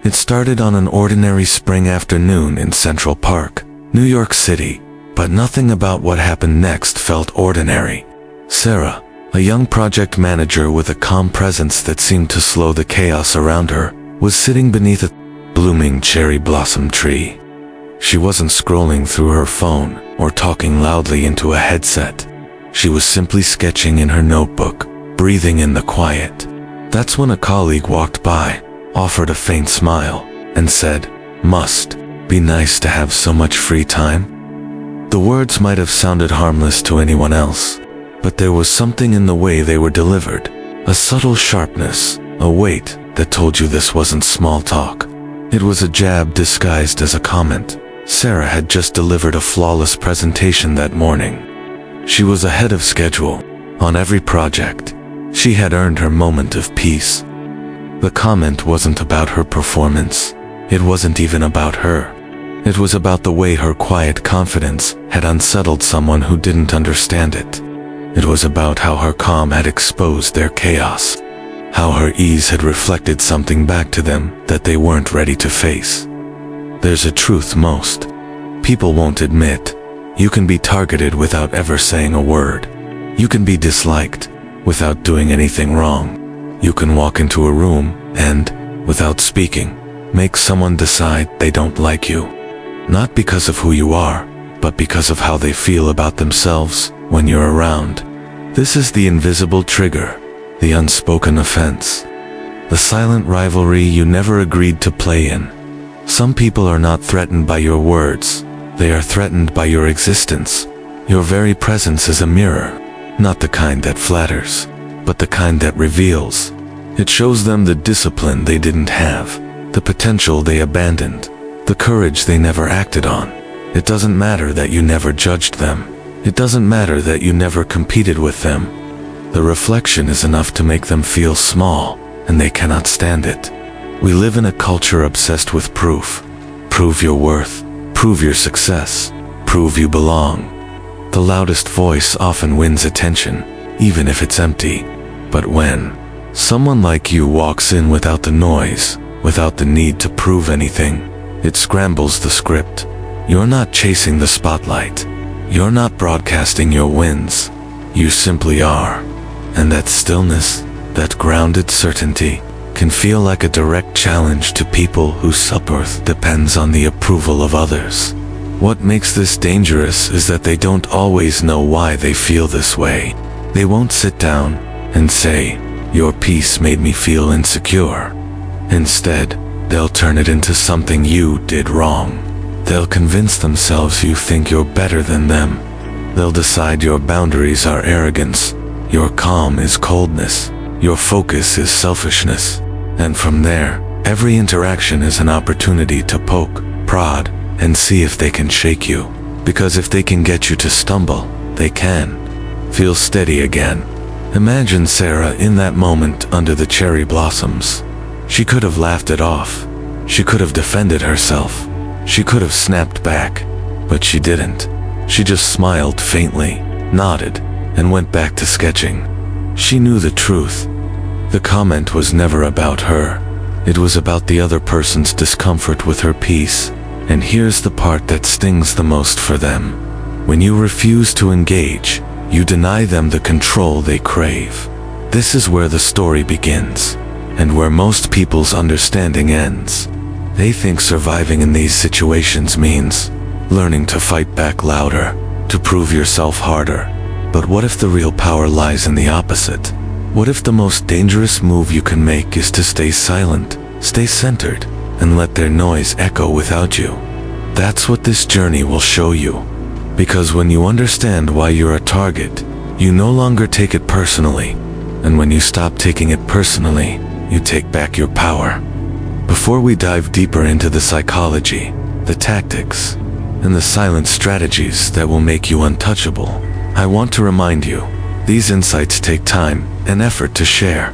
It started on an ordinary spring afternoon in Central Park, New York City, but nothing about what happened next felt ordinary. Sarah, a young project manager with a calm presence that seemed to slow the chaos around her, was sitting beneath a blooming cherry blossom tree. She wasn't scrolling through her phone or talking loudly into a headset. She was simply sketching in her notebook, breathing in the quiet. That's when a colleague walked by, offered a faint smile, and said, "Must be nice to have so much free time." The words might have sounded harmless to anyone else, but there was something in the way they were delivered, a subtle sharpness, a weight that told you this wasn't small talk. It was a jab disguised as a comment. Sarah had just delivered a flawless presentation that morning. She was ahead of schedule on every project. She had earned her moment of peace. The comment wasn't about her performance. It wasn't even about her. It was about the way her quiet confidence had unsettled someone who didn't understand it. It was about how her calm had exposed their chaos, how her ease had reflected something back to them that they weren't ready to face. There's a truth most people won't admit. You can be targeted without ever saying a word. You can be disliked without doing anything wrong. You can walk into a room and, without speaking, make someone decide they don't like you. Not because of who you are, but because of how they feel about themselves when you're around. This is the invisible trigger, the unspoken offense, the silent rivalry you never agreed to play in. Some people are not threatened by your words. They are threatened by your existence. Your very presence is a mirror, not the kind that flatters, but the kind that reveals. It shows them the discipline they didn't have, the potential they abandoned, the courage they never acted on. It doesn't matter that you never judged them. It doesn't matter that you never competed with them. The reflection is enough to make them feel small, and they cannot stand it. We live in a culture obsessed with proof. Prove your worth. Prove your success. Prove you belong. The loudest voice often wins attention, even if it's empty. But when someone like you walks in without the noise, without the need to prove anything, it scrambles the script. You're not chasing the spotlight. You're not broadcasting your wins. You simply are. And that stillness, that grounded certainty, can feel like a direct challenge to people whose self-worth depends on the approval of others. What makes this dangerous is that they don't always know why they feel this way. They won't sit down and say, "Your piece made me feel insecure." Instead, they'll turn it into something you did wrong. They'll convince themselves you think you're better than them. They'll decide your boundaries are arrogance, your calm is coldness, your focus is selfishness. And from there, every interaction is an opportunity to poke, prod, and see if they can shake you. Because if they can get you to stumble, they can. Feel steady again. Imagine Sarah in that moment under the cherry blossoms. She could have laughed it off. She could have defended herself. She could have snapped back. But she didn't. She just smiled faintly, nodded, and went back to sketching. She knew the truth. The comment was never about her. It was about the other person's discomfort with her piece. And here's the part that stings the most for them. When you refuse to engage, you deny them the control they crave. This is where the story begins, and where most people's understanding ends. They think surviving in these situations means learning to fight back louder, to prove yourself harder. But what if the real power lies in the opposite? What if the most dangerous move you can make is to stay silent, stay centered, and let their noise echo without you? That's what this journey will show you. Because when you understand why you're a target, you no longer take it personally. And when you stop taking it personally, you take back your power. Before we dive deeper into the psychology, the tactics, and the silent strategies that will make you untouchable, I want to remind you, these insights take time and effort to share.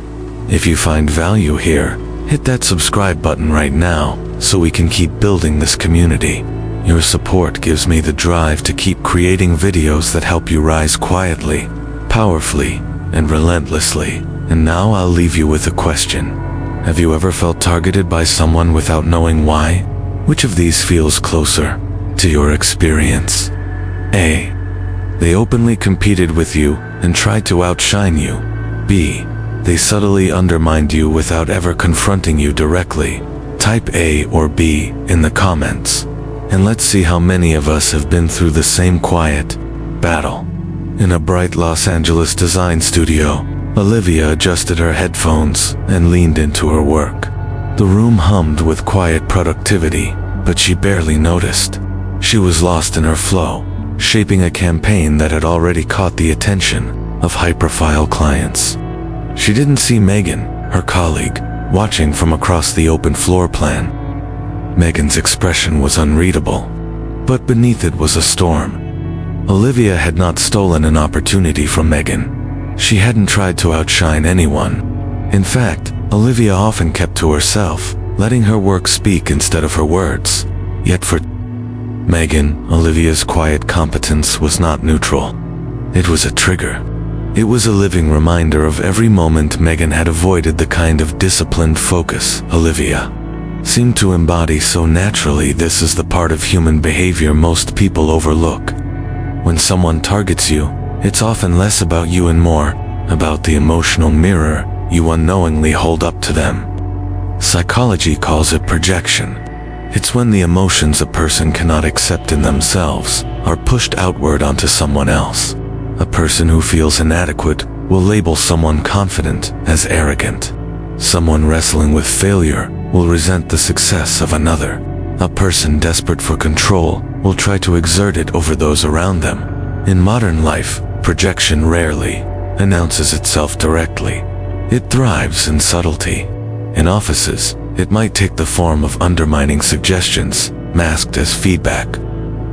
If you find value here, hit that subscribe button right now so we can keep building this community. Your support gives me the drive to keep creating videos that help you rise quietly, powerfully, and relentlessly. And now I'll leave you with a question. Have you ever felt targeted by someone without knowing why? Which of these feels closer to your experience? A. They openly competed with you and tried to outshine you. B. They subtly undermined you without ever confronting you directly. Type A or B in the comments. And let's see how many of us have been through the same quiet battle. In a bright Los Angeles design studio, Olivia adjusted her headphones and leaned into her work. The room hummed with quiet productivity, but she barely noticed. She was lost in her flow, shaping a campaign that had already caught the attention of high-profile clients. She didn't see Megan, her colleague, watching from across the open floor plan. Megan's expression was unreadable, but beneath it was a storm. Olivia had not stolen an opportunity from Megan. She hadn't tried to outshine anyone. In fact, Olivia often kept to herself, letting her work speak instead of her words. Yet for Megan, Olivia's quiet competence was not neutral. It was a trigger. It was a living reminder of every moment Megan had avoided the kind of disciplined focus Olivia seemed to embody so naturally. This is the part of human behavior most people overlook. When someone targets you, it's often less about you and more about the emotional mirror you unknowingly hold up to them. Psychology calls it projection. It's when the emotions a person cannot accept in themselves are pushed outward onto someone else. A person who feels inadequate will label someone confident as arrogant. Someone wrestling with failure will resent the success of another. A person desperate for control will try to exert it over those around them. In modern life, projection rarely announces itself directly. It thrives in subtlety. In offices, it might take the form of undermining suggestions, masked as feedback.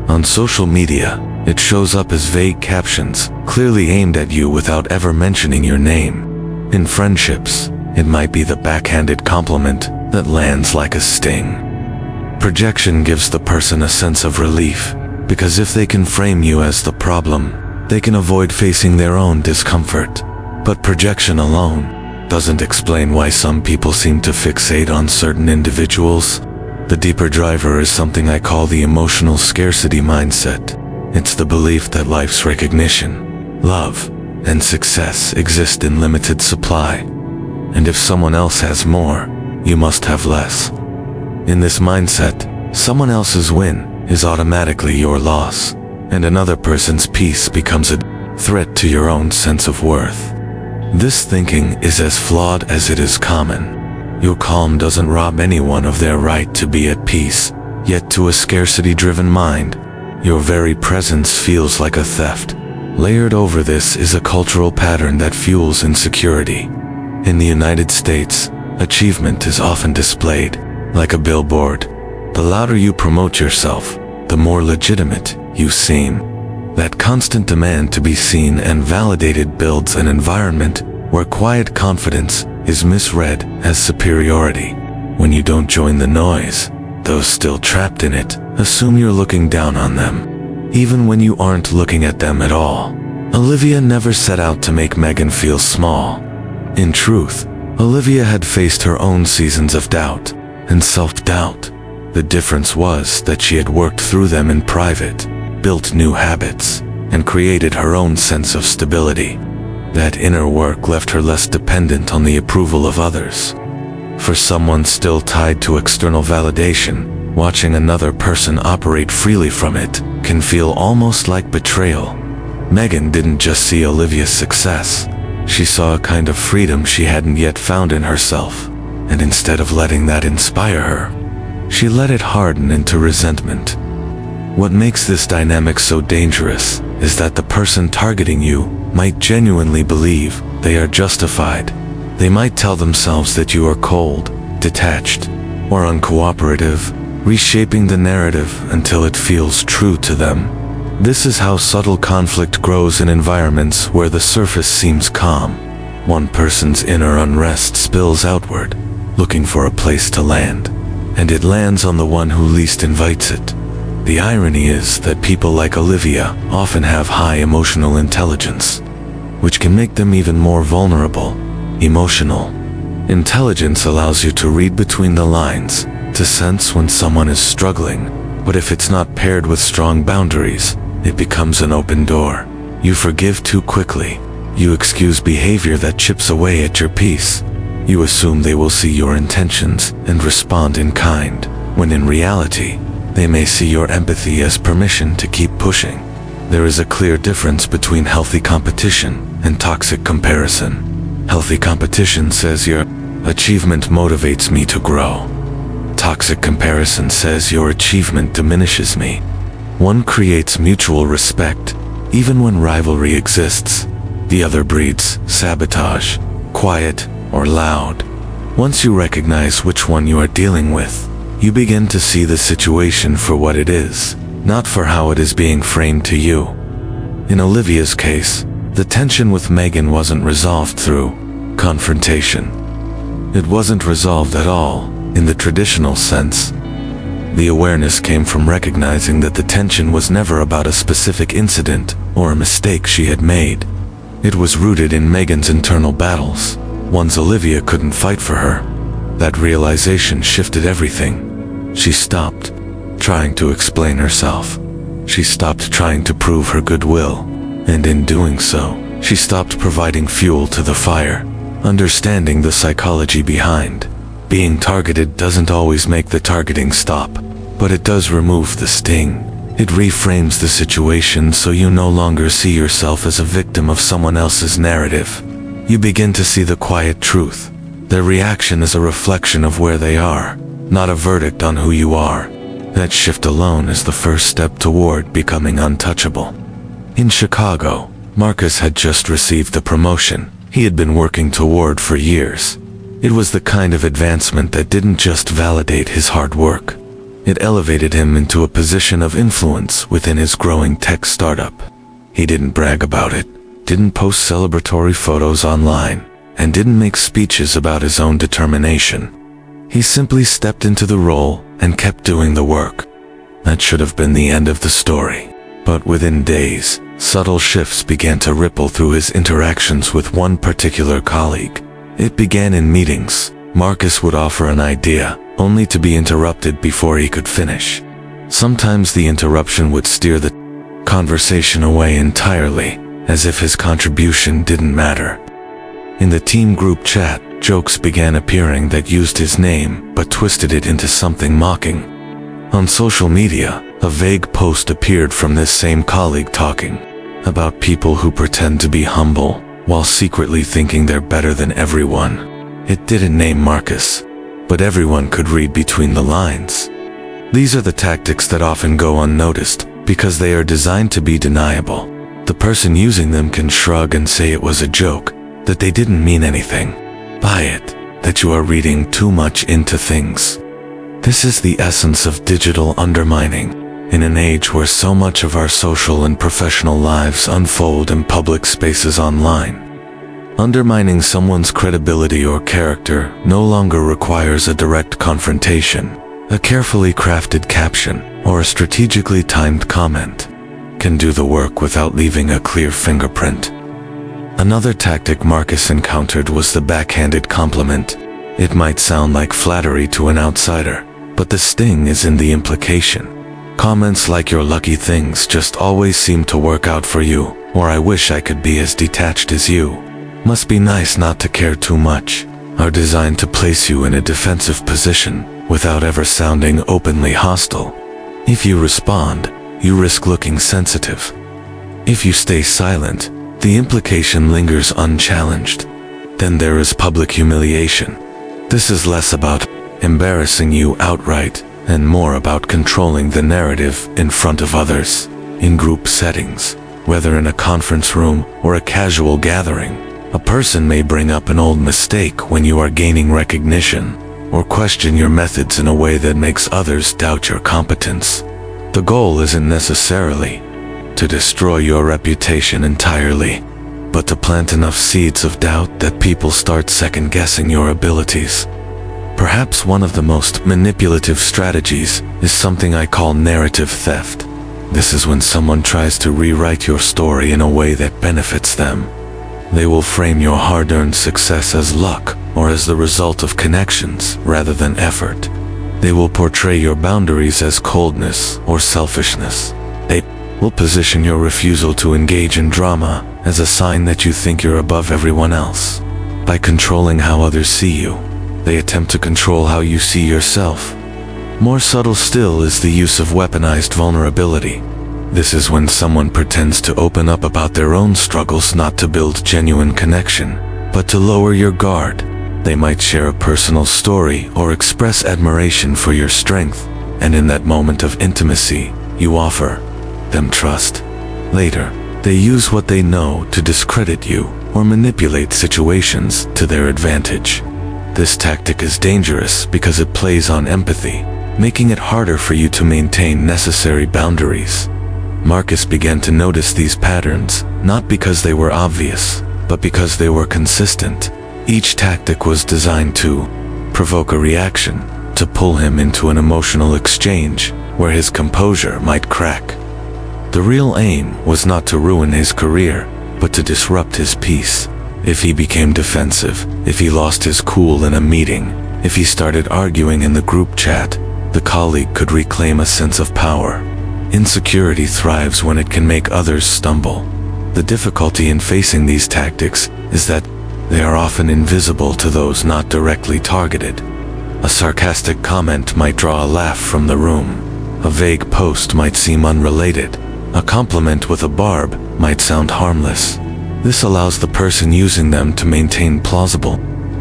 On social media, it shows up as vague captions, clearly aimed at you without ever mentioning your name. In friendships, it might be the backhanded compliment that lands like a sting. Projection gives the person a sense of relief, because if they can frame you as the problem, they can avoid facing their own discomfort. But projection alone doesn't explain why some people seem to fixate on certain individuals. The deeper driver is something I call the emotional scarcity mindset. It's the belief that life's recognition, love, and success exist in limited supply. And if someone else has more, you must have less. In this mindset, someone else's win is automatically your loss, and another person's peace becomes a threat to your own sense of worth. This thinking is as flawed as it is common. Your calm doesn't rob anyone of their right to be at peace, yet to a scarcity-driven mind, your very presence feels like a theft. Layered over this is a cultural pattern that fuels insecurity. In the United States, achievement is often displayed like a billboard. The louder you promote yourself, the more legitimate you seem. That constant demand to be seen and validated builds an environment where quiet confidence is misread as superiority. When you don't join the noise, those still trapped in it assume you're looking down on them, even when you aren't looking at them at all. Olivia never set out to make Megan feel small. In truth, Olivia had faced her own seasons of doubt and self-doubt. The difference was that she had worked through them in private, built new habits, and created her own sense of stability. That inner work left her less dependent on the approval of others. For someone still tied to external validation, watching another person operate freely from it can feel almost like betrayal. Megan didn't just see Olivia's success. She saw a kind of freedom she hadn't yet found in herself, and instead of letting that inspire her, she let it harden into resentment. What makes this dynamic so dangerous is that the person targeting you might genuinely believe they are justified. They might tell themselves that you are cold, detached, or uncooperative, reshaping the narrative until it feels true to them. This is how subtle conflict grows in environments where the surface seems calm. One person's inner unrest spills outward, looking for a place to land, and it lands on the one who least invites it. The irony is that people like Olivia often have high emotional intelligence, which can make them even more vulnerable, emotional. Intelligence allows you to read between the lines, to sense when someone is struggling, but if it's not paired with strong boundaries, it becomes an open door. You forgive too quickly. You excuse behavior that chips away at your peace. You assume they will see your intentions and respond in kind, when in reality, they may see your empathy as permission to keep pushing. There is a clear difference between healthy competition and toxic comparison. Healthy competition says your achievement motivates me to grow. Toxic comparison says your achievement diminishes me. One creates mutual respect, even when rivalry exists. The other breeds sabotage, quiet or loud. Once you recognize which one you are dealing with, you begin to see the situation for what it is, not for how it is being framed to you. In Olivia's case, the tension with Megan wasn't resolved through confrontation. It wasn't resolved at all, in the traditional sense. The awareness came from recognizing that the tension was never about a specific incident or a mistake she had made. It was rooted in Megan's internal battles, ones Olivia couldn't fight for her. That realization shifted everything. She stopped trying to explain herself. She stopped trying to prove her goodwill, and in doing so, she stopped providing fuel to the fire. Understanding the psychology behind being targeted doesn't always make the targeting stop, but it does remove the sting. It reframes the situation so you no longer see yourself as a victim of someone else's narrative. You begin to see the quiet truth. Their reaction is a reflection of where they are, not a verdict on who you are. That shift alone is the first step toward becoming untouchable. In Chicago, Marcus had just received the promotion he had been working toward for years. It was the kind of advancement that didn't just validate his hard work. It elevated him into a position of influence within his growing tech startup. He didn't brag about it, didn't post celebratory photos online, and didn't make speeches about his own determination. He simply stepped into the role and kept doing the work. That should have been the end of the story. But within days, subtle shifts began to ripple through his interactions with one particular colleague. It began in meetings. Marcus would offer an idea, only to be interrupted before he could finish. Sometimes the interruption would steer the conversation away entirely, as if his contribution didn't matter. In the team group chat, jokes began appearing that used his name but twisted it into something mocking. On social media, a vague post appeared from this same colleague talking about people who pretend to be humble while secretly thinking they're better than everyone. It didn't name Marcus, but everyone could read between the lines. These are the tactics that often go unnoticed because they are designed to be deniable. The person using them can shrug and say it was a joke, that they didn't mean anything. Buy it, that you are reading too much into things. This is the essence of digital undermining. In an age where so much of our social and professional lives unfold in public spaces online, undermining someone's credibility or character no longer requires a direct confrontation. A carefully crafted caption or a strategically timed comment can do the work without leaving a clear fingerprint. Another tactic Marcus encountered was the backhanded compliment. It might sound like flattery to an outsider, but the sting is in the implication. Comments like "your lucky things just always seem to work out for you," or "I wish I could be as detached as you," "must be nice not to care too much," are designed to place you in a defensive position without ever sounding openly hostile. If you respond, you risk looking sensitive. If you stay silent, the implication lingers unchallenged. Then there is public humiliation. This is less about embarrassing you outright and more about controlling the narrative in front of others. In group settings, whether in a conference room or a casual gathering, a person may bring up an old mistake when you are gaining recognition, or question your methods in a way that makes others doubt your competence. The goal isn't necessarily to destroy your reputation entirely, but to plant enough seeds of doubt that people start second-guessing your abilities. Perhaps one of the most manipulative strategies is something I call narrative theft. This is when someone tries to rewrite your story in a way that benefits them. They will frame your hard-earned success as luck or as the result of connections rather than effort. They will portray your boundaries as coldness or selfishness. They will position your refusal to engage in drama as a sign that you think you're above everyone else. By controlling how others see you, they attempt to control how you see yourself. More subtle still is the use of weaponized vulnerability. This is when someone pretends to open up about their own struggles, not to build genuine connection, but to lower your guard. They might share a personal story or express admiration for your strength, and in that moment of intimacy, you offer them trust. Later, they use what they know to discredit you or manipulate situations to their advantage. This tactic is dangerous because it plays on empathy, making it harder for you to maintain necessary boundaries. Marcus began to notice these patterns, not because they were obvious, but because they were consistent. Each tactic was designed to provoke a reaction, to pull him into an emotional exchange where his composure might crack. The real aim was not to ruin his career, but to disrupt his peace. If he became defensive, if he lost his cool in a meeting, if he started arguing in the group chat, the colleague could reclaim a sense of power. Insecurity thrives when it can make others stumble. The difficulty in facing these tactics is that they are often invisible to those not directly targeted. A sarcastic comment might draw a laugh from the room. A vague post might seem unrelated. A compliment with a barb might sound harmless. This allows the person using them to maintain plausible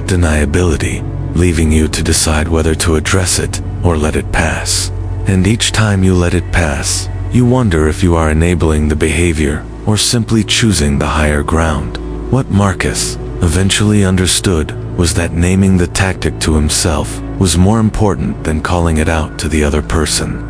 deniability, leaving you to decide whether to address it or let it pass. And each time you let it pass, you wonder if you are enabling the behavior or simply choosing the higher ground. What Marcus eventually understood was that naming the tactic to himself was more important than calling it out to the other person.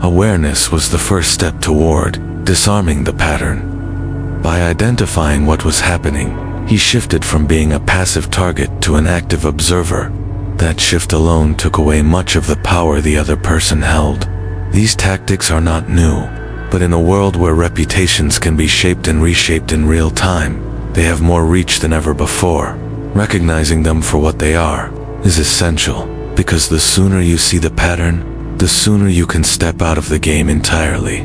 Awareness was the first step toward disarming the pattern. By identifying what was happening, he shifted from being a passive target to an active observer. That shift alone took away much of the power the other person held. These tactics are not new, but in a world where reputations can be shaped and reshaped in real time, they have more reach than ever before. Recognizing them for what they are is essential, because the sooner you see the pattern, the sooner you can step out of the game entirely.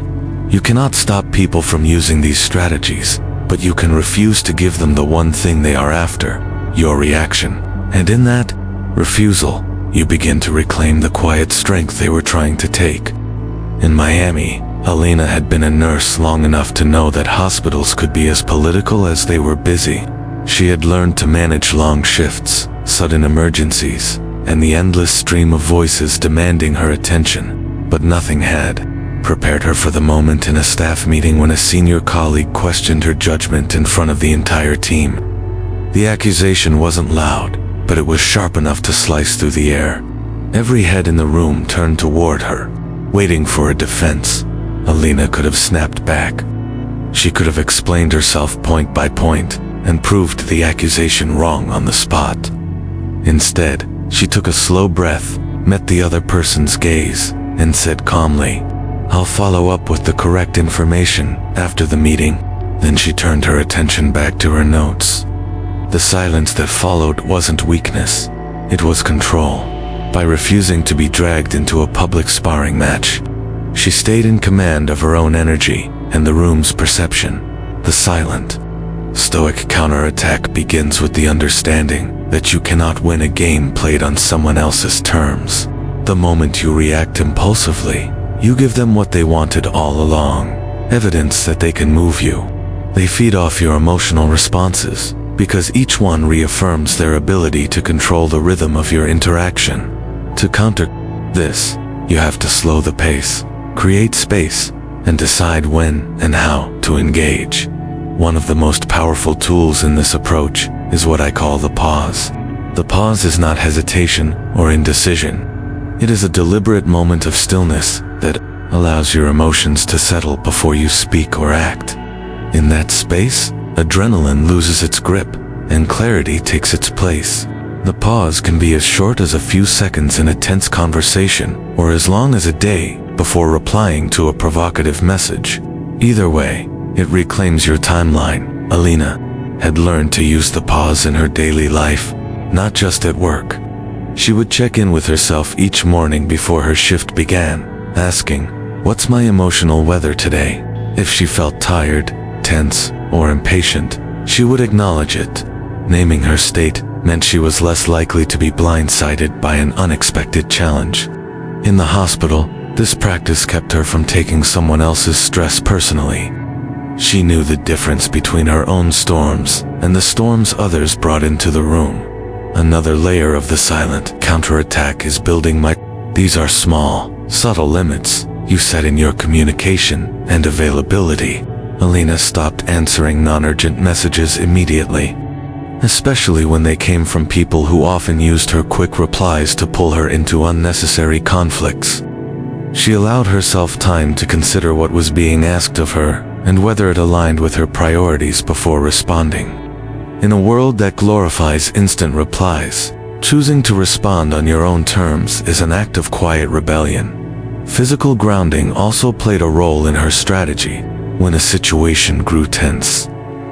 You cannot stop people from using these strategies, but you can refuse to give them the one thing they are after, your reaction. And in that refusal, you begin to reclaim the quiet strength they were trying to take. In Miami, Elena had been a nurse long enough to know that hospitals could be as political as they were busy. She had learned to manage long shifts, sudden emergencies, and the endless stream of voices demanding her attention, but nothing had prepared her for the moment in a staff meeting when a senior colleague questioned her judgment in front of the entire team. The accusation wasn't loud, but it was sharp enough to slice through the air. Every head in the room turned toward her, waiting for a defense. Elena could have snapped back. She could have explained herself point by point and proved the accusation wrong on the spot. Instead, she took a slow breath, met the other person's gaze, and said calmly, "I'll follow up with the correct information after the meeting." Then she turned her attention back to her notes. The silence that followed wasn't weakness, it was control. By refusing to be dragged into a public sparring match, she stayed in command of her own energy and the room's perception. The silent, Stoic counterattack begins with the understanding that you cannot win a game played on someone else's terms. The moment you react impulsively, you give them what they wanted all along, evidence that they can move you. They feed off your emotional responses, because each one reaffirms their ability to control the rhythm of your interaction. To counter this, you have to slow the pace, create space, and decide when and how to engage. One of the most powerful tools in this approach is what I call the pause. The pause is not hesitation or indecision. It is a deliberate moment of stillness that allows your emotions to settle before you speak or act. In that space, adrenaline loses its grip and clarity takes its place. The pause can be as short as a few seconds in a tense conversation or as long as a day before replying to a provocative message. Either way, it reclaims your timeline. Elena had learned to use the pause in her daily life, not just at work. She would check in with herself each morning before her shift began, asking, "What's my emotional weather today?" If she felt tired, tense, or impatient, she would acknowledge it. Naming her state meant she was less likely to be blindsided by an unexpected challenge. In the hospital, this practice kept her from taking someone else's stress personally. She knew the difference between her own storms and the storms others brought into the room. Another layer of the silent counterattack is building These are small, subtle limits you set in your communication and availability. Elena stopped answering non-urgent messages immediately, especially when they came from people who often used her quick replies to pull her into unnecessary conflicts. She allowed herself time to consider what was being asked of her and whether it aligned with her priorities before responding. In a world that glorifies instant replies, choosing to respond on your own terms is an act of quiet rebellion. Physical grounding also played a role in her strategy. When a situation grew tense,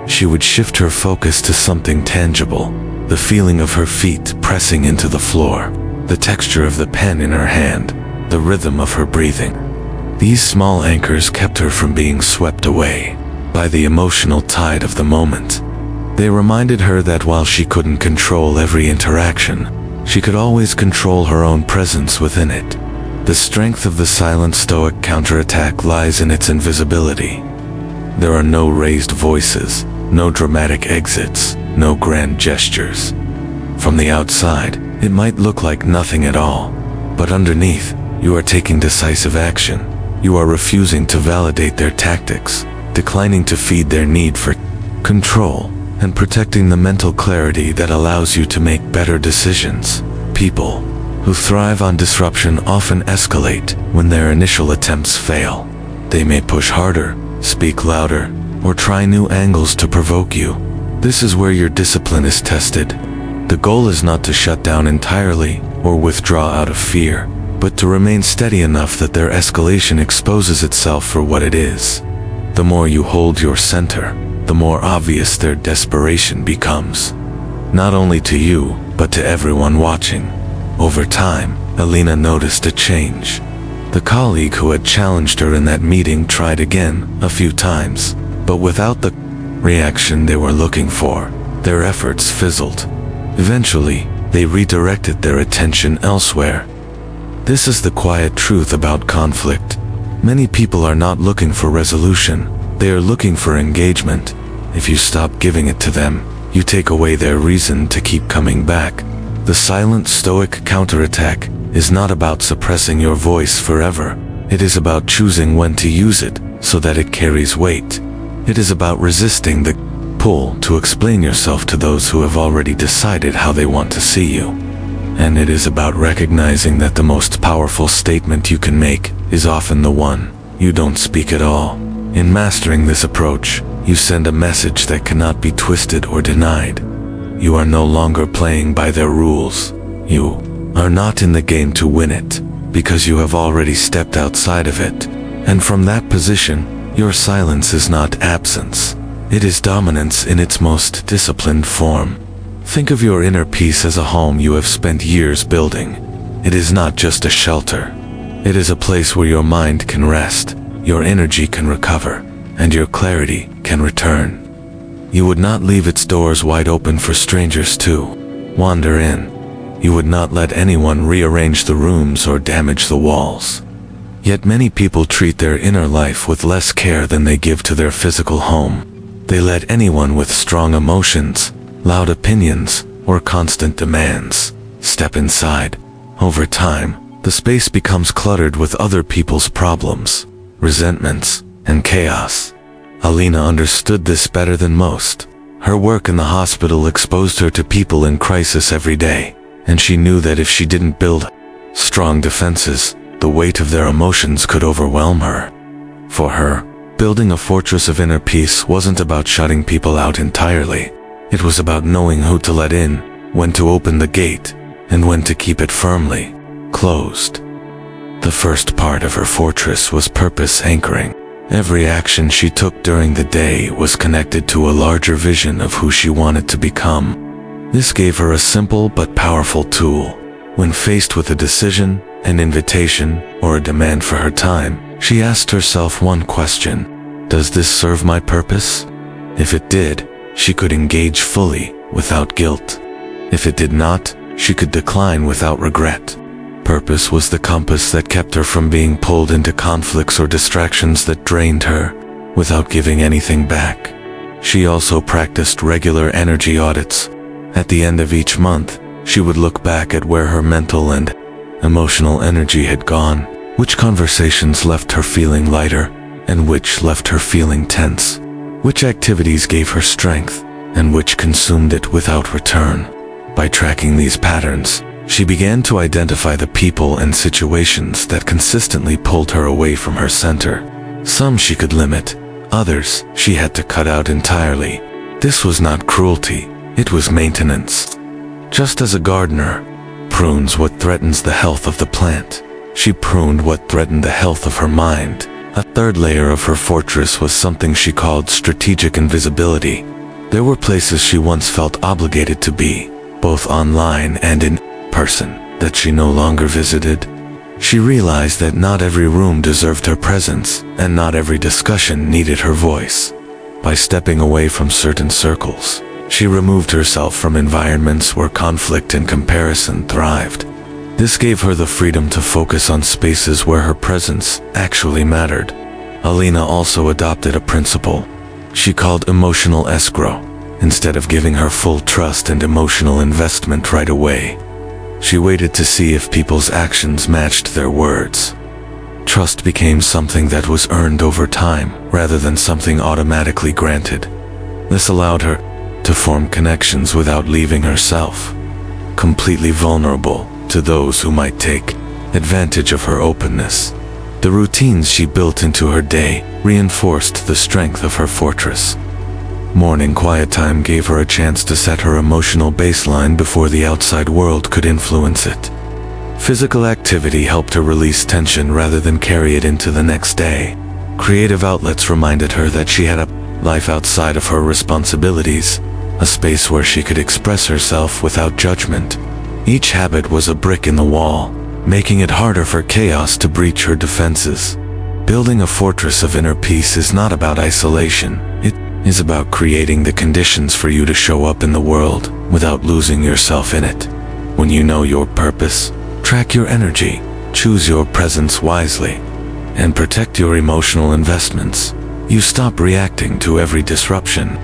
she would shift her focus to something tangible, the feeling of her feet pressing into the floor, the texture of the pen in her hand, the rhythm of her breathing. These small anchors kept her from being swept away by the emotional tide of the moment. They reminded her that while she couldn't control every interaction, she could always control her own presence within it. The strength of the silent Stoic counterattack lies in its invisibility. There are no raised voices, no dramatic exits, no grand gestures. From the outside, it might look like nothing at all, but underneath, you are taking decisive action. You are refusing to validate their tactics, declining to feed their need for control, and protecting the mental clarity that allows you to make better decisions. People who thrive on disruption often escalate when their initial attempts fail. They may push harder, speak louder, or try new angles to provoke you. This is where your discipline is tested. The goal is not to shut down entirely or withdraw out of fear, but to remain steady enough that their escalation exposes itself for what it is. The more you hold your center, the more obvious their desperation becomes. Not only to you, but to everyone watching. Over time, Elena noticed a change. The colleague who had challenged her in that meeting tried again, a few times, but without the reaction they were looking for. Their efforts fizzled. Eventually, they redirected their attention elsewhere. This is the quiet truth about conflict. Many people are not looking for resolution, they are looking for engagement. If you stop giving it to them, you take away their reason to keep coming back. The silent Stoic counterattack is not about suppressing your voice forever. It is about choosing when to use it so that it carries weight. It is about resisting the pull to explain yourself to those who have already decided how they want to see you. And it is about recognizing that the most powerful statement you can make is often the one you don't speak at all. In mastering this approach, you send a message that cannot be twisted or denied. You are no longer playing by their rules. You are not in the game to win it, because you have already stepped outside of it. And from that position, your silence is not absence. It is dominance in its most disciplined form. Think of your inner peace as a home you have spent years building. It is not just a shelter. It is a place where your mind can rest, your energy can recover, and your clarity can return. You would not leave its doors wide open for strangers to wander in. You would not let anyone rearrange the rooms or damage the walls. Yet many people treat their inner life with less care than they give to their physical home. They let anyone with strong emotions, loud opinions, or constant demands step inside. Over time, the space becomes cluttered with other people's problems, resentments, and chaos. Elena understood this better than most. Her work in the hospital exposed her to people in crisis every day, and she knew that if she didn't build strong defenses, the weight of their emotions could overwhelm her. For her, building a fortress of inner peace wasn't about shutting people out entirely. It was about knowing who to let in, when to open the gate, and when to keep it firmly closed. The first part of her fortress was purpose anchoring. Every action she took during the day was connected to a larger vision of who she wanted to become. This gave her a simple but powerful tool. When faced with a decision, an invitation, or a demand for her time, she asked herself one question: does this serve my purpose? If it did, she could engage fully, without guilt. If it did not, she could decline without regret. Purpose was the compass that kept her from being pulled into conflicts or distractions that drained her, without giving anything back. She also practiced regular energy audits. At the end of each month, she would look back at where her mental and emotional energy had gone, which conversations left her feeling lighter, and which left her feeling tense, which activities gave her strength, and which consumed it without return. By tracking these patterns, she began to identify the people and situations that consistently pulled her away from her center. Some she could limit, others she had to cut out entirely. This was not cruelty, it was maintenance. Just as a gardener prunes what threatens the health of the plant, she pruned what threatened the health of her mind. A third layer of her fortress was something she called strategic invisibility. There were places she once felt obligated to be, both online and in person, that she no longer visited. She realized that not every room deserved her presence, and not every discussion needed her voice. By stepping away from certain circles, she removed herself from environments where conflict and comparison thrived. This gave her the freedom to focus on spaces where her presence actually mattered. Elena also adopted a principle she called emotional escrow. Instead of giving her full trust and emotional investment right away, she waited to see if people's actions matched their words. Trust became something that was earned over time, rather than something automatically granted. This allowed her to form connections without leaving herself completely vulnerable to those who might take advantage of her openness. The routines she built into her day reinforced the strength of her fortress. Morning quiet time gave her a chance to set her emotional baseline before the outside world could influence it. Physical activity helped her release tension rather than carry it into the next day. Creative outlets reminded her that she had a life outside of her responsibilities, a space where she could express herself without judgment. Each habit was a brick in the wall, making it harder for chaos to breach her defenses. Building a fortress of inner peace is not about isolation. It is about creating the conditions for you to show up in the world without losing yourself in it. When you know your purpose, track your energy, choose your presence wisely, and protect your emotional investments. You stop reacting to every disruption.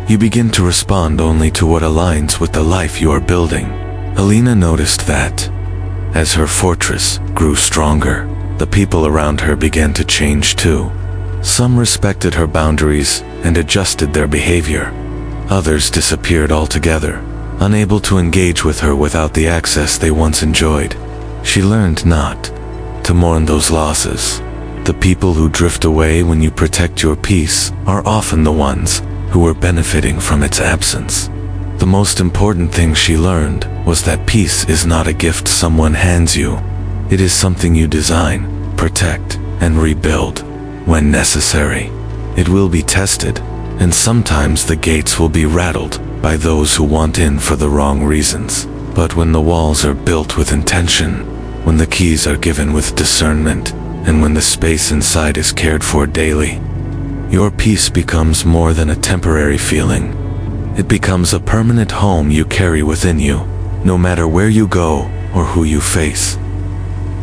You begin to respond only to what aligns with the life you are building. Elena noticed that, as her fortress grew stronger, the people around her began to change too. Some respected her boundaries and adjusted their behavior. Others disappeared altogether, unable to engage with her without the access they once enjoyed. She learned not to mourn those losses. The people who drift away when you protect your peace are often the ones who are benefiting from its absence. The most important thing she learned was that peace is not a gift someone hands you. It is something you design, protect, and rebuild. When necessary, it will be tested, and sometimes the gates will be rattled by those who want in for the wrong reasons. But when the walls are built with intention, when the keys are given with discernment, and when the space inside is cared for daily, your peace becomes more than a temporary feeling. It becomes a permanent home you carry within you, no matter where you go or who you face.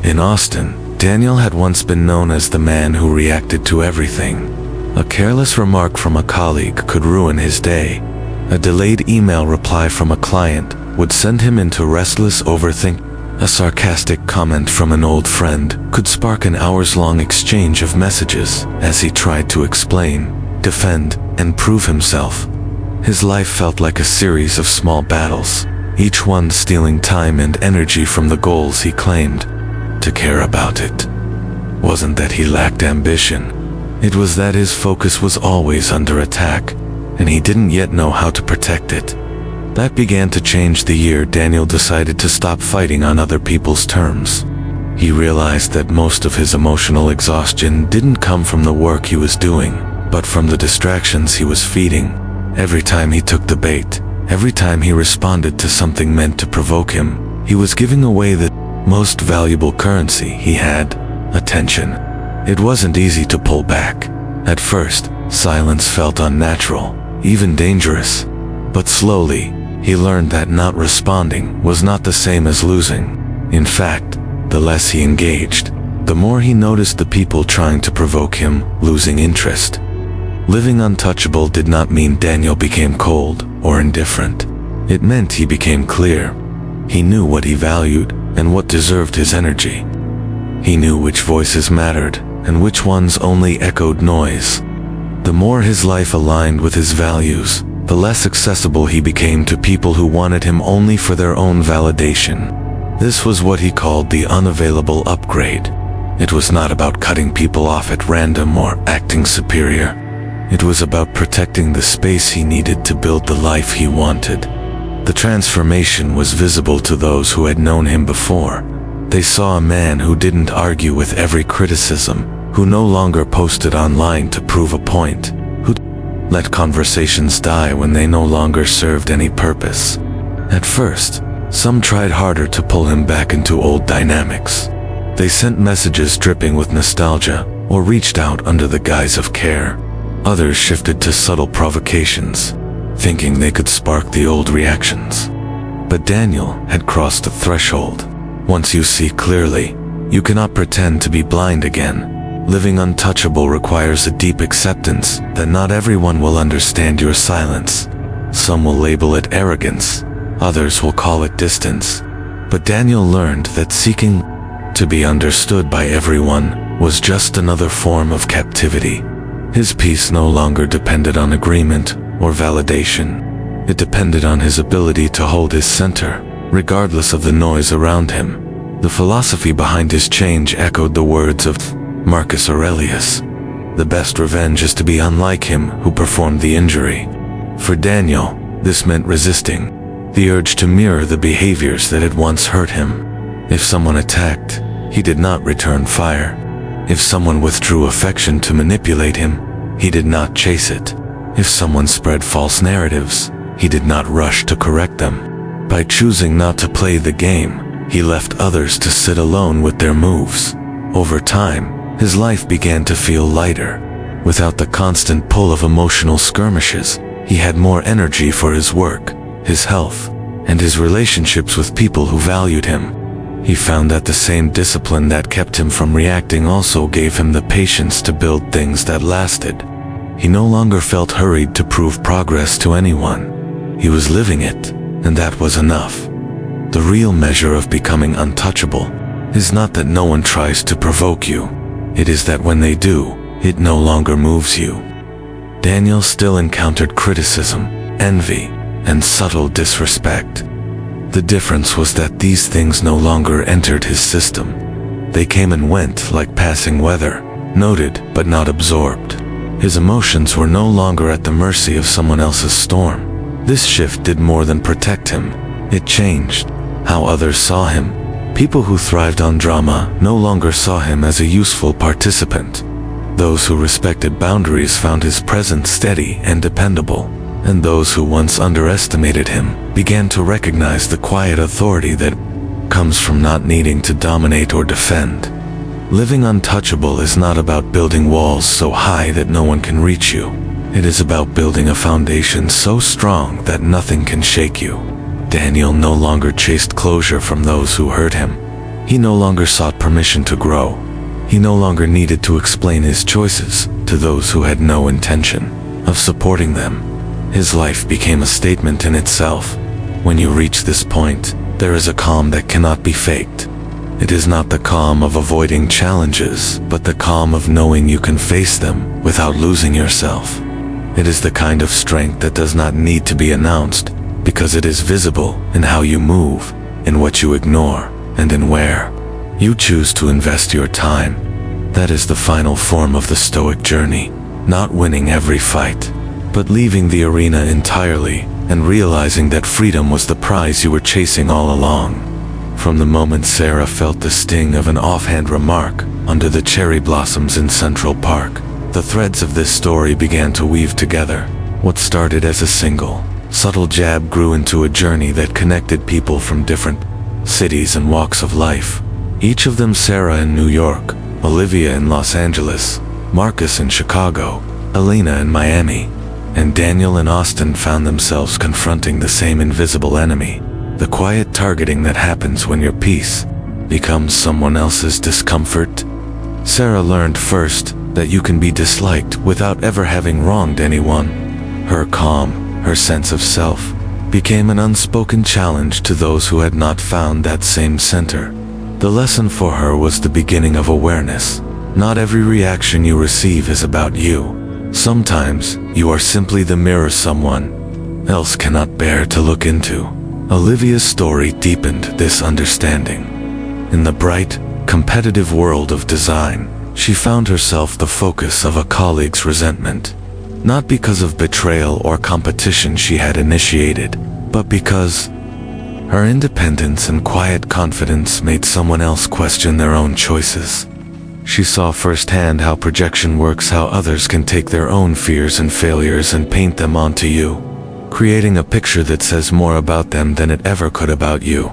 In Austin, Daniel had once been known as the man who reacted to everything. A careless remark from a colleague could ruin his day. A delayed email reply from a client would send him into restless overthinking. A sarcastic comment from an old friend could spark an hours-long exchange of messages as he tried to explain, defend, and prove himself. His life felt like a series of small battles, each one stealing time and energy from the goals he claimed to care about. It wasn't that he lacked ambition. It was that his focus was always under attack, and he didn't yet know how to protect it. That began to change the year Daniel decided to stop fighting on other people's terms. He realized that most of his emotional exhaustion didn't come from the work he was doing, but from the distractions he was feeding. Every time he took the bait, every time he responded to something meant to provoke him, he was giving away the most valuable currency he had: attention. It wasn't easy to pull back. At first, silence felt unnatural, even dangerous. But slowly, he learned that not responding was not the same as losing. In fact, the less he engaged, the more he noticed the people trying to provoke him losing interest. Living untouchable did not mean Daniel became cold or indifferent. It meant he became clear. He knew what he valued and what deserved his energy. He knew which voices mattered and which ones only echoed noise. The more his life aligned with his values, the less accessible he became to people who wanted him only for their own validation. This was what he called the unavailable upgrade. It was not about cutting people off at random or acting superior. It was about protecting the space he needed to build the life he wanted. The transformation was visible to those who had known him before. They saw a man who didn't argue with every criticism, who no longer posted online to prove a point, who let conversations die when they no longer served any purpose. At first, some tried harder to pull him back into old dynamics. They sent messages dripping with nostalgia or reached out under the guise of care. Others shifted to subtle provocations, thinking they could spark the old reactions. But Daniel had crossed the threshold. Once you see clearly, you cannot pretend to be blind again. Living untouchable requires a deep acceptance that not everyone will understand your silence. Some will label it arrogance, others will call it distance. But Daniel learned that seeking to be understood by everyone was just another form of captivity. His peace no longer depended on agreement or validation. It depended on his ability to hold his center, regardless of the noise around him. The philosophy behind his change echoed the words of Marcus Aurelius: "The best revenge is to be unlike him who performed the injury." For Daniel, this meant resisting the urge to mirror the behaviors that had once hurt him. If someone attacked, he did not return fire. If someone withdrew affection to manipulate him, he did not chase it. If someone spread false narratives, he did not rush to correct them. By choosing not to play the game, he left others to sit alone with their moves. Over time, his life began to feel lighter. Without the constant pull of emotional skirmishes, he had more energy for his work, his health, and his relationships with people who valued him. He found that the same discipline that kept him from reacting also gave him the patience to build things that lasted. He no longer felt hurried to prove progress to anyone. He was living it, and that was enough. The real measure of becoming untouchable is not that no one tries to provoke you. It is that when they do, it no longer moves you. Daniel still encountered criticism, envy, and subtle disrespect. The difference was that these things no longer entered his system. They came and went like passing weather, noted but not absorbed. His emotions were no longer at the mercy of someone else's storm. This shift did more than protect him. It changed how others saw him. People who thrived on drama no longer saw him as a useful participant. Those who respected boundaries found his presence steady and dependable. And those who once underestimated him began to recognize the quiet authority that comes from not needing to dominate or defend. Living untouchable is not about building walls so high that no one can reach you. It is about building a foundation so strong that nothing can shake you. Daniel no longer chased closure from those who hurt him. He no longer sought permission to grow. He no longer needed to explain his choices to those who had no intention of supporting them. His life became a statement in itself. When you reach this point, there is a calm that cannot be faked. It is not the calm of avoiding challenges, but the calm of knowing you can face them without losing yourself. It is the kind of strength that does not need to be announced, because it is visible in how you move, in what you ignore, and in where you choose to invest your time. That is the final form of the Stoic journey, not winning every fight, but leaving the arena entirely and realizing that freedom was the prize you were chasing all along. From the moment Sarah felt the sting of an offhand remark under the cherry blossoms in Central Park, the threads of this story began to weave together. What started as a single, subtle jab grew into a journey that connected people from different cities and walks of life. Each of them, Sarah in New York, Olivia in Los Angeles, Marcus in Chicago, Elena in Miami, and Daniel in Austin, found themselves confronting the same invisible enemy, the quiet targeting that happens when your peace becomes someone else's discomfort. Sarah learned first that you can be disliked without ever having wronged anyone. Her calm, her sense of self, became an unspoken challenge to those who had not found that same center. The lesson for her was the beginning of awareness. Not every reaction you receive is about you. Sometimes, you are simply the mirror someone else cannot bear to look into. Olivia's story deepened this understanding. In the bright, competitive world of design, she found herself the focus of a colleague's resentment. Not because of betrayal or competition she had initiated, but because her independence and quiet confidence made someone else question their own choices. She saw firsthand how projection works, how others can take their own fears and failures and paint them onto you, creating a picture that says more about them than it ever could about you.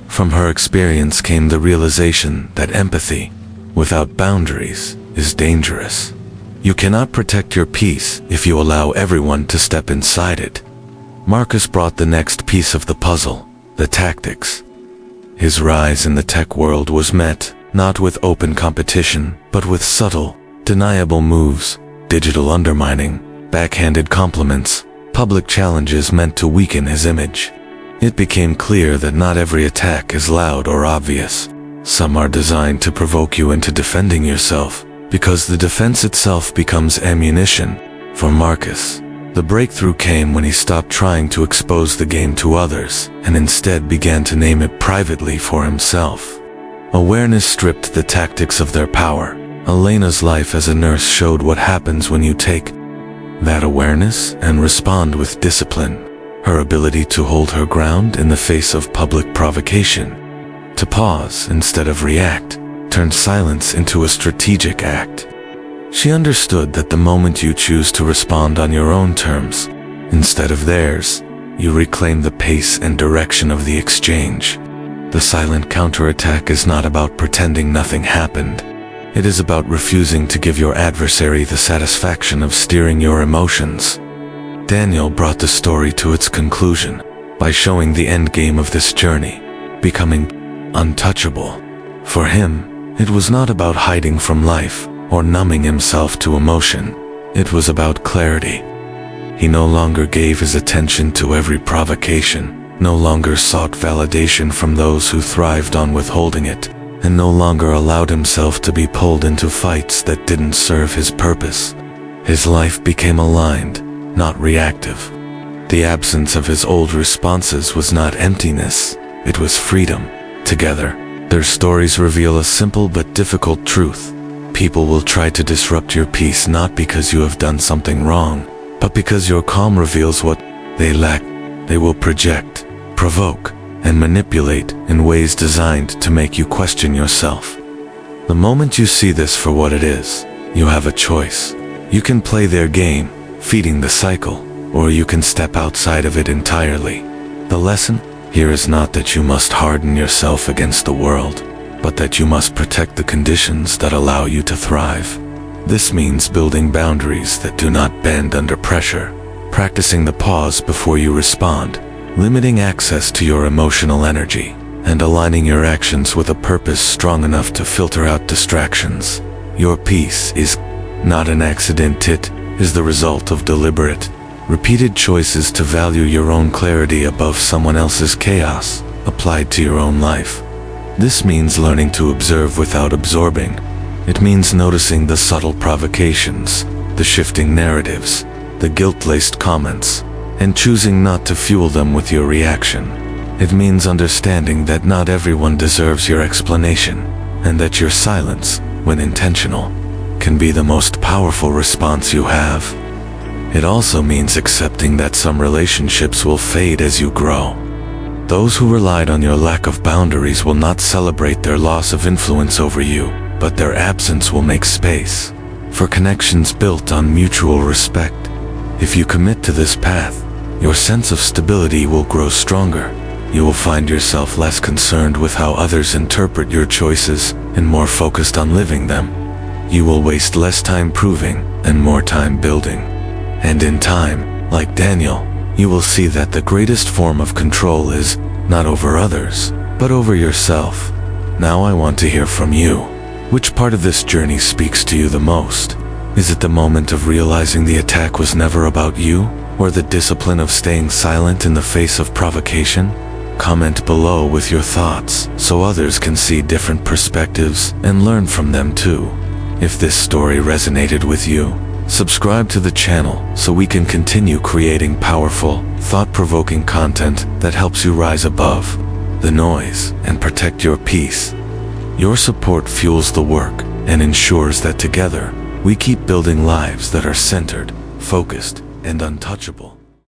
From her experience came the realization that empathy, without boundaries, is dangerous. You cannot protect your peace if you allow everyone to step inside it. Marcus brought the next piece of the puzzle, the tactics. His rise in the tech world was met not with open competition, but with subtle, deniable moves, digital undermining, backhanded compliments, public challenges meant to weaken his image. It became clear that not every attack is loud or obvious. Some are designed to provoke you into defending yourself, because the defense itself becomes ammunition. For Marcus, the breakthrough came when he stopped trying to expose the game to others and instead began to name it privately for himself. Awareness stripped the tactics of their power. Elena's life as a nurse showed what happens when you take that awareness and respond with discipline. Her ability to hold her ground in the face of public provocation, to pause instead of react, turned silence into a strategic act. She understood that the moment you choose to respond on your own terms, instead of theirs, you reclaim the pace and direction of the exchange. The silent counterattack is not about pretending nothing happened. It is about refusing to give your adversary the satisfaction of steering your emotions. Daniel brought the story to its conclusion by showing the end game of this journey, becoming untouchable. For him, it was not about hiding from life or numbing himself to emotion. It was about clarity. He no longer gave his attention to every provocation, no longer sought validation from those who thrived on withholding it, and no longer allowed himself to be pulled into fights that didn't serve his purpose. His life became aligned, not reactive. The absence of his old responses was not emptiness, it was freedom. Together, their stories reveal a simple but difficult truth. People will try to disrupt your peace not because you have done something wrong, but because your calm reveals what they lack. They will project, provoke, and manipulate in ways designed to make you question yourself. The moment you see this for what it is, you have a choice. You can play their game, feeding the cycle, or you can step outside of it entirely. The lesson here is not that you must harden yourself against the world, but that you must protect the conditions that allow you to thrive. This means building boundaries that do not bend under pressure, practicing the pause before you respond, limiting access to your emotional energy, and aligning your actions with a purpose strong enough to filter out distractions. Your peace is not an accident, it is the result of deliberate, repeated choices to value your own clarity above someone else's chaos, applied to your own life. This means learning to observe without absorbing. It means noticing the subtle provocations, the shifting narratives, the guilt-laced comments, and choosing not to fuel them with your reaction. It means understanding that not everyone deserves your explanation, and that your silence, when intentional, can be the most powerful response you have. It also means accepting that some relationships will fade as you grow. Those who relied on your lack of boundaries will not celebrate their loss of influence over you, but their absence will make space for connections built on mutual respect. If you commit to this path, your sense of stability will grow stronger. You will find yourself less concerned with how others interpret your choices and more focused on living them. You will waste less time proving and more time building. And in time, like Daniel, you will see that the greatest form of control is not over others, but over yourself. Now I want to hear from you. Which part of this journey speaks to you the most? Is it the moment of realizing the attack was never about you, or the discipline of staying silent in the face of provocation? Comment below with your thoughts so others can see different perspectives and learn from them too. If this story resonated with you, subscribe to the channel so we can continue creating powerful, thought-provoking content that helps you rise above the noise and protect your peace. Your support fuels the work and ensures that together we keep building lives that are centered, focused, and untouchable.